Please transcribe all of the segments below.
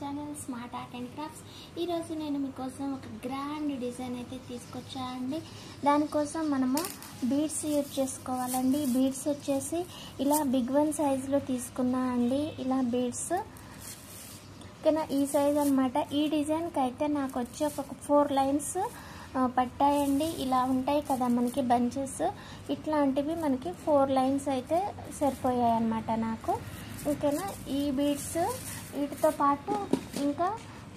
Channel smart art and crafts. ఈరోజు నేను మీకోసం ఒక గ్రాండ్ డిజైన్ అయితే తీసుకొచ్చానండి. దానికోసం మనము బీడ్స్ యూజ్ చేసుకోవాలండి. బీడ్స్ వచ్చేసి ఇలా బిగ్ వన్ సైజులో తీసుకున్నా అండి. ఇలా బీడ్స్ ఓకేనా, ఈ సైజ్ అనమాట. ఈ డిజైన్కి అయితే నాకు వచ్చి ఒక 4 లైన్స్ పట్టాయండి. ఇలా ఉంటాయి కదా మనకి బంచెస్, ఇట్లాంటివి మనకి 4 లైన్స్ అయితే సరిపోయాయి అన్నమాట నాకు. ఓకేనా, ఈ బీడ్స్ వీటితో పాటు ఇంకా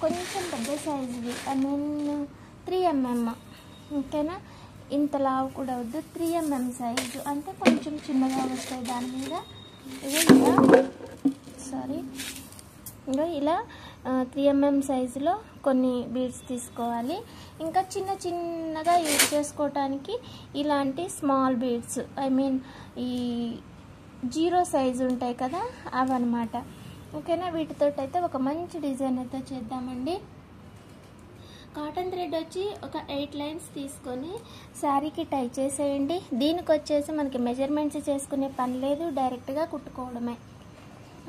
కొంచెం పెద్ద సైజువి, ఐ మీన్ 3 mm. ఓకేనా, ఇంత లావు కూడా వద్దు, 3 mm సైజు అంటే కొంచెం చిన్నగా వస్తాయి. దాని మీద ఇలా 3 mm సైజులో కొన్ని బీడ్స్ తీసుకోవాలి. ఇంకా చిన్న చిన్నగా యూజ్ చేసుకోవటానికి ఇలాంటి స్మాల్ బీడ్స్, ఐ మీన్ ఈ 0 సైజు ఉంటాయి కదా, అవన్నమాట. ఓకేనా, వీటితో అయితే ఒక మంచి డిజైన్ అయితే చేద్దామండి. కాటన్ థ్రెడ్ వచ్చి ఒక 8 లైన్స్ తీసుకొని శారీకి టై చేసేయండి. దీనికి వచ్చేసి మనకి మెజర్మెంట్స్ చేసుకునే పని లేదు, డైరెక్ట్గా కుట్టుకోవడమే.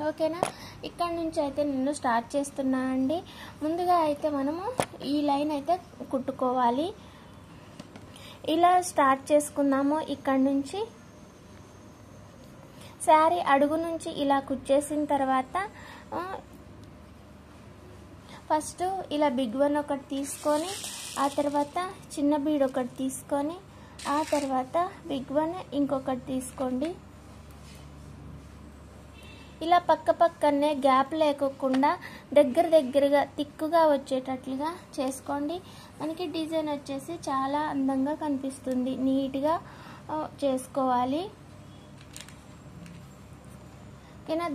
ఓకేనా, ఇక్కడ నుంచి అయితే నేను స్టార్ట్ చేస్తున్నా అండి. ముందుగా అయితే మనము ఈ లైన్ అయితే కుట్టుకోవాలి. ఇలా స్టార్ట్ చేసుకున్నాము. ఇక్కడ నుంచి శారీ అడుగు నుంచి ఇలా కుచ్చేసిన తర్వాత ఫస్ట్ ఇలా బిగ్ వన్ ఒకటి తీసుకొని, ఆ తర్వాత చిన్న బీడ్ ఒకటి తీసుకొని, ఆ తర్వాత బిగ్ వన్ ఇంకొకటి తీసుకోండి. ఇలా పక్క పక్కనే గ్యాప్ లేకోకుండా దగ్గరగా తిక్కుగా వచ్చేటట్లుగా చేసుకోండి. మనకి డిజైన్ వచ్చేసి చాలా అందంగా కనిపిస్తుంది. నీట్గా చేసుకోవాలి. ఓకేనా,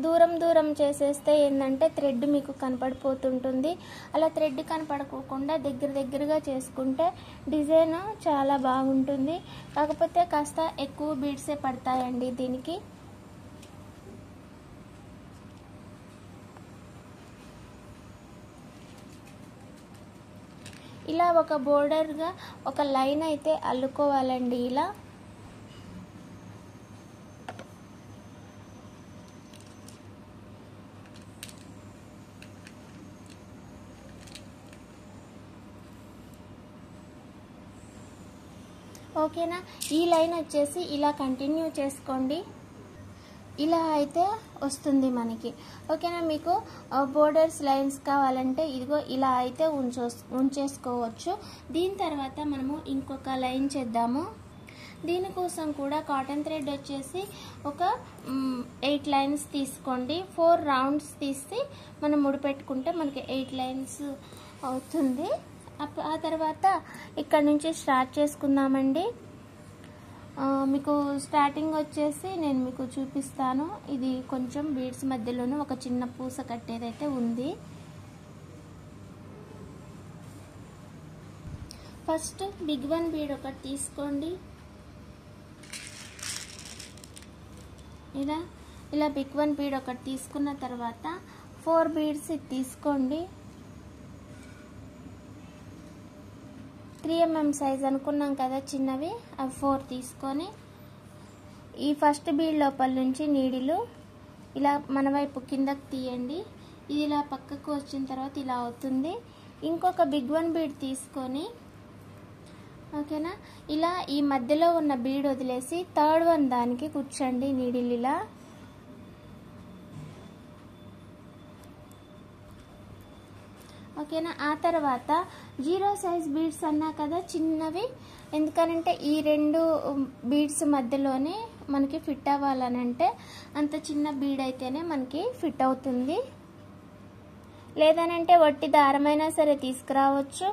దూరం చేసేస్తే ఏంటంటే థ్రెడ్ మీకు కనపడిపోతుంటుంది. అలా థ్రెడ్ కనపడకోకుండా దగ్గరగా చేసుకుంటే డిజైన్ చాలా బాగుంటుంది. కాకపోతే కాస్త ఎక్కువ బీడ్సే పడతాయండి దీనికి. ఇలా ఒక బోర్డర్గా ఒక లైన్ అయితే అల్లుకోవాలండి. ఇలా ఓకేనా, ఈ లైన్ వచ్చేసి ఇలా కంటిన్యూ చేసుకోండి. ఇలా అయితే వస్తుంది మనకి. ఓకేనా, మీకు బోర్డర్స్ లైన్స్ కావాలంటే ఇదిగో ఇలా అయితే ఉంచేసుకోవచ్చు. దీని తర్వాత మనము ఇంకొక లైన్ చేద్దాము. దీనికోసం కూడా కాటన్ థ్రెడ్ వచ్చేసి ఒక 8 లైన్స్ తీసుకోండి. 4 రౌండ్స్ తీసి మనం ముడిపెట్టుకుంటే మనకి 8 లైన్స్ అవుతుంది. ఆ తర్వాత ఇక్కడ నుంచి స్టార్ట్ చేసుకుందామండి. మీకు స్టార్టింగ్ వచ్చేసి నేను మీకు చూపిస్తాను. ఇది కొంచెం బీడ్స్ మధ్యలోనూ ఒక చిన్న పూస కట్టేదైతే ఉంది. ఫస్ట్ బిగ్ వన్ బీడ్ ఒకటి తీసుకోండి. ఇలా బిగ్ వన్ బీడ్ ఒకటి తీసుకున్న తర్వాత 4 బీడ్స్ తీసుకోండి. 3 mm సైజ్ అనుకున్నాం కదా చిన్నవి, అవి 4 తీసుకొని ఈ ఫస్ట్ బీడ్ లోపల నుంచి నీడిలు ఇలా మన వైపు కిందకి తీయండి. ఇది ఇలా పక్కకు వచ్చిన తర్వాత ఇలా అవుతుంది. ఇంకొక బిగ్ వన్ బీడ్ తీసుకొని, ఓకేనా, ఇలా ఈ మధ్యలో ఉన్న బీడ్ వదిలేసి 3rd వన్ దానికి కూర్చోండి నీడిలు ఇలా. ఓకేనా, ఆ తర్వాత 0 సైజ్ బీడ్స్ అన్నా కదా చిన్నవి, ఎందుకనంటే ఈ 2 బీడ్స్ మధ్యలోనే మనకి ఫిట్ అవ్వాలనంటే అంత చిన్న బీడ్ అయితేనే మనకి ఫిట్ అవుతుంది. లేదనంటే వట్టి దారమైనా సరే తీసుకురావచ్చు,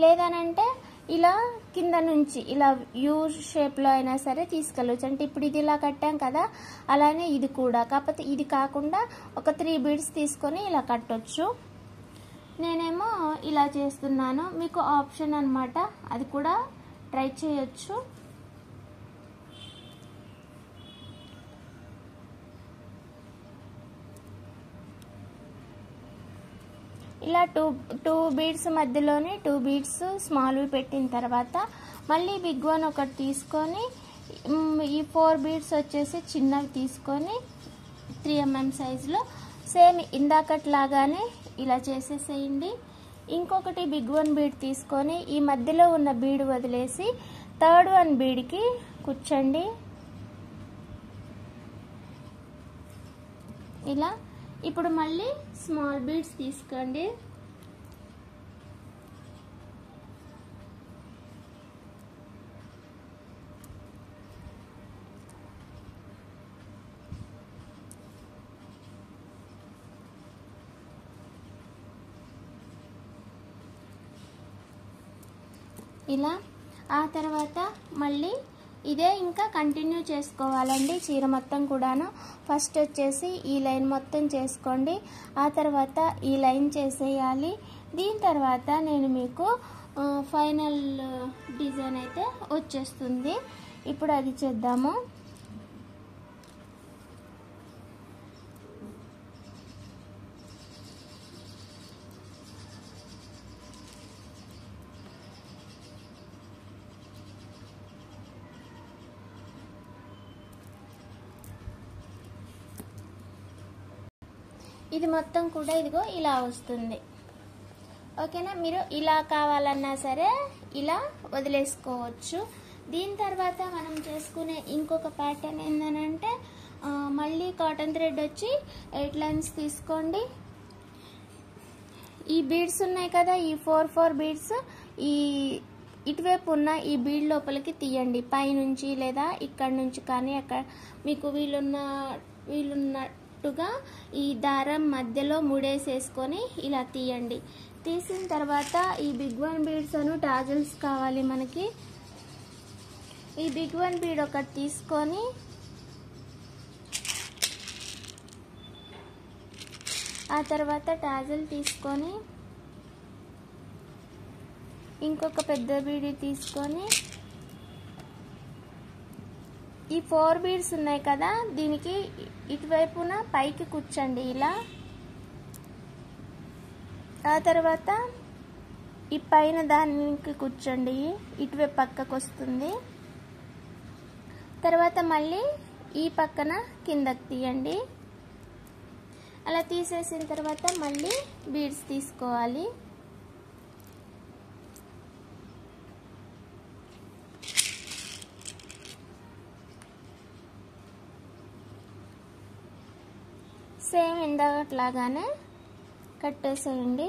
లేదనంటే ఇలా కింద నుంచి ఇలా యూ షేప్లో అయినా సరే తీసుకెళ్ళవచ్చు. అంటే ఇప్పుడు ఇది ఇలా కట్టాం కదా, అలానే ఇది కూడా, కాకపోతే ఇది కాకుండా ఒక 3 బీడ్స్ తీసుకొని ఇలా కట్టొచ్చు. నేనేమో ఇలా చేస్తున్నాను, మీకు ఆప్షన్ అన్నమాట, అది కూడా ట్రై చేయొచ్చు. ఇలా టూ బీడ్స్ మధ్యలోనే 2 బీడ్స్ స్మాల్వి పెట్టిన తర్వాత మళ్ళీ బిగ్ వన్ ఒకటి తీసుకొని ఈ 4 బీడ్స్ వచ్చేసి చిన్నవి తీసుకొని 3 mm సైజులో సేమ్ ఇందాకట్లాగానే ఇలా చేసేసేయండి. ఇంకొకటి బిగ్ వన్ బీడ్ తీసుకొని ఈ మధ్యలో ఉన్న బీడ్ వదిలేసి థర్డ్ వన్ బీడ్కి కూర్చోండి. ఇలా ఇప్పుడు మళ్ళీ స్మాల్ బీడ్స్ తీసుకోండి. ఇలా ఆ తర్వాత మళ్ళీ ఇదే ఇంకా కంటిన్యూ చేసుకోవాలండి చీర మొత్తం కూడాను. ఫస్ట్ వచ్చేసి ఈ లైన్ మొత్తం చేసుకోండి, ఆ తర్వాత ఈ లైన్ చేసేయాలి. దీని తర్వాత నేను మీకు ఫైనల్ డిజైన్ అయితే వచ్చేస్తుంది. ఇప్పుడు అది చేద్దాము. ఇది మొత్తం కూడా ఇదిగో ఇలా వస్తుంది. ఓకేనా, మీరు ఇలా కావాలన్నా సరే ఇలా వదిలేసుకోవచ్చు. దీని తర్వాత మనం చేసుకునే ఇంకొక ప్యాటర్న్ ఏంటంటే మళ్ళీ కాటన్ థ్రెడ్ వచ్చి 8 లైన్స్ తీసుకోండి. ఈ బీడ్స్ ఉన్నాయి కదా, ఈ 4 బీడ్స్ ఈ ఇటువైపు ఉన్న ఈ బీడ్ లోపలికి తీయండి. పైనుంచి లేదా ఇక్కడ నుంచి కానీ అక్కడ మీకు వీలున్నట్టుగా ఈ దారం మధ్యలో ముడేసేసుకొని ఇలా తీయండి. తీసిన తర్వాత ఈ బిగ్ వన్ బీడ్స్ అను టాజిల్స్ కావాలి మనకి. ఈ బిగ్ వన్ బీడ్ ఒకటి తీసుకొని ఆ తర్వాత టాజిల్ తీసుకొని ఇంకొక పెద్ద బీడి తీసుకొని ఈ 4 బీడ్స్ ఉన్నాయి కదా, దీనికి ఇటువైపున పైకి కూర్చోండి ఇలా. ఆ తర్వాత ఈ పైన దానికి కూర్చోండి, ఇటువైపు పక్కకు వస్తుంది. తర్వాత మళ్ళీ ఈ పక్కన కిందకి తీయండి. అలా తీసేసిన తర్వాత మళ్ళీ బీడ్స్ తీసుకోవాలి. సేమ్ ఇందాకట్లాగానే కట్టేసేయండి.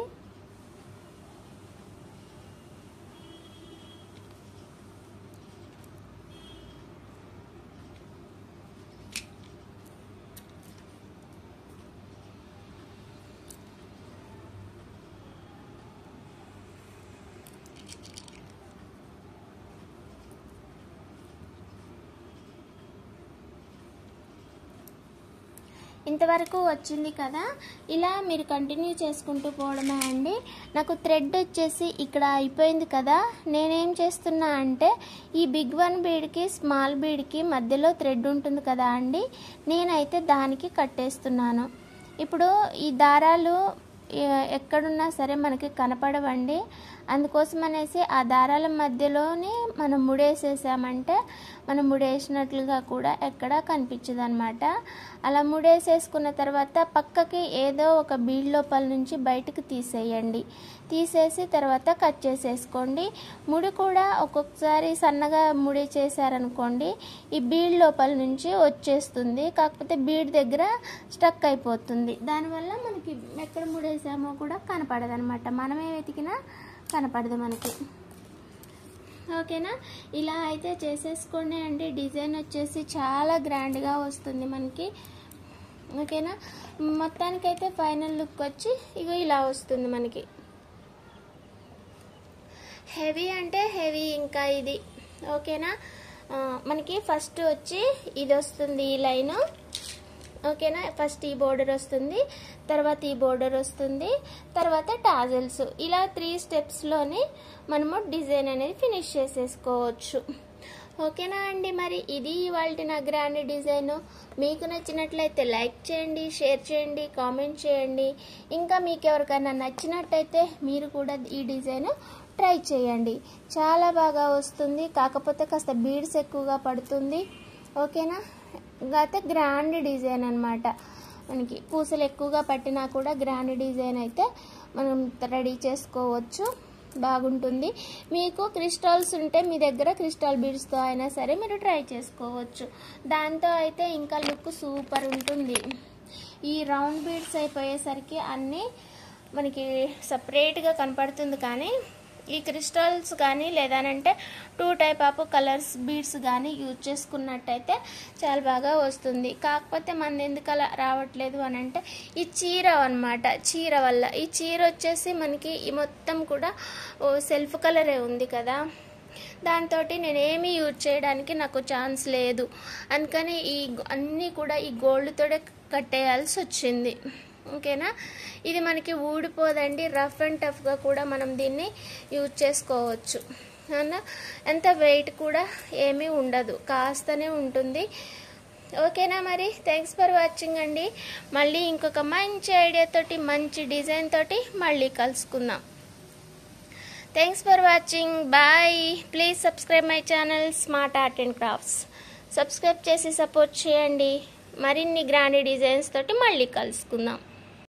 ఇంతవరకు వచ్చింది కదా, ఇలా మీరు కంటిన్యూ చేసుకుంటూ పోవడమే అండి. నాకు థ్రెడ్ వచ్చేసి ఇక్కడ అయిపోయింది కదా, నేనేం చేస్తున్నా అంటే ఈ బిగ్ వన్ బీడ్కి స్మాల్ బీడ్కి మధ్యలో థ్రెడ్ ఉంటుంది కదా అండి, నేనైతే దానికి కట్టేస్తున్నాను. ఇప్పుడు ఈ దారాలు ఎక్కడున్నా సరే మనకి కనపడవండి, అందుకోసం అనేసి ఆ దారాల మధ్యలోనే మనం ముడేసేసామంటే మనం ముడేసినట్లుగా కూడా ఎక్కడా కనిపించదు అనమాట. అలా ముడేసేసుకున్న తర్వాత పక్కకి ఏదో ఒక బీడ్ లోపల నుంచి బయటకు తీసేయండి. తీసేసి తర్వాత కట్ చేసేసుకోండి. ముడి కూడా ఒక్కొక్కసారి సన్నగా ముడి చేశారనుకోండి ఈ బీడ్ లోపల నుంచి వచ్చేస్తుంది, కాకపోతే బీడ్ దగ్గర స్టక్ అయిపోతుంది. దానివల్ల మనకి ఎక్కడ ముడేసామో కూడా కనపడదు అనమాట, మనమే వెతికినా కనపడదు మనకి. ఓకేనా, ఇలా అయితే చేసేసుకోండి అండి. డిజైన్ వచ్చేసి చాలా గ్రాండ్గా వస్తుంది మనకి. ఓకేనా, మొత్తానికైతే ఫైనల్ లుక్ వచ్చి ఇగో ఇలా వస్తుంది మనకి. హెవీ అంటే హెవీ ఇంకా ఇది. ఓకేనా, మనకి ఫస్ట్ వచ్చి ఇది వస్తుంది ఈ లైన్. ఓకేనా, ఫస్ట్ ఈ బోర్డర్ వస్తుంది, తర్వాత ఈ బోర్డర్ వస్తుంది, తర్వాత టాజల్స్. ఇలా 3 స్టెప్స్లోనే మనము డిజైన్ అనేది ఫినిష్ చేసేసుకోవచ్చు. ఓకేనా అండి, మరి ఇది ఇవాల్టి నా గ్రాండ్ డిజైన్. మీకు నచ్చినట్లయితే లైక్ చేయండి, షేర్ చేయండి, కామెంట్ చేయండి. ఇంకా మీకు ఎవరికైనా నచ్చినట్టయితే మీరు కూడా ఈ డిజైన్ ట్రై చేయండి. చాలా బాగా వస్తుంది, కాకపోతే కాస్త బీడ్స్ ఎక్కువగా పడుతుంది. ఓకేనా, అయితే గ్రాండ్ డిజైన్ అనమాట. మనకి పూసలు ఎక్కువగా పట్టినా కూడా గ్రాండ్ డిజైన్ అయితే మనం రెడీ చేసుకోవచ్చు, బాగుంటుంది. మీకు క్రిస్టల్స్ ఉంటే మీ దగ్గర క్రిస్టల్ బీడ్స్తో అయినా సరే మీరు ట్రై చేసుకోవచ్చు. దాంతో అయితే ఇంకా లుక్ సూపర్ ఉంటుంది. ఈ రౌండ్ బీడ్స్ అయిపోయేసరికి అన్నీ మనకి సపరేట్గా కనపడుతుంది, కానీ ఈ క్రిస్టల్స్ కానీ లేదనంటే 2 టైప్ ఆఫ్ కలర్స్ బీడ్స్ కానీ యూజ్ చేసుకున్నట్టయితే చాలా బాగా వస్తుంది. కాకపోతే మనది ఎందుకు అలా రావట్లేదు అని అంటే ఈ చీర అన్నమాట. చీర వల్ల ఈ చీర వచ్చేసి మనకి ఈ మొత్తం కూడా సెల్ఫ్ కలరే ఉంది కదా, దాంతో నేనేమీ యూజ్ చేయడానికి నాకు ఛాన్స్ లేదు. అందుకని ఈ అన్నీ కూడా ఈ గోల్డ్తోనే కట్టేయాల్సి వచ్చింది. ఓకేనా, ఇది మనకి ఊడిపోదండి, రఫ్ అండ్ టఫ్గా కూడా మనం దీన్ని యూజ్ చేసుకోవచ్చు. అన్న ఎంత వెయిట్ కూడా ఏమీ ఉండదు, కాస్తనే ఉంటుంది. ఓకేనా, మరి థ్యాంక్స్ ఫర్ వాచింగ్ అండి. మళ్ళీ ఇంకొక మంచి ఐడియాతోటి మంచి డిజైన్ తోటి మళ్ళీ కలుసుకుందాం. Thanks for watching, bye. Please subscribe my channel smart art and crafts. Subscribe చేసి సపోర్ట్ చేయండి. మరిన్ని గ్రాండ్ డిజైన్స్ తోటి మళ్ళీ కలుసుకుందాం.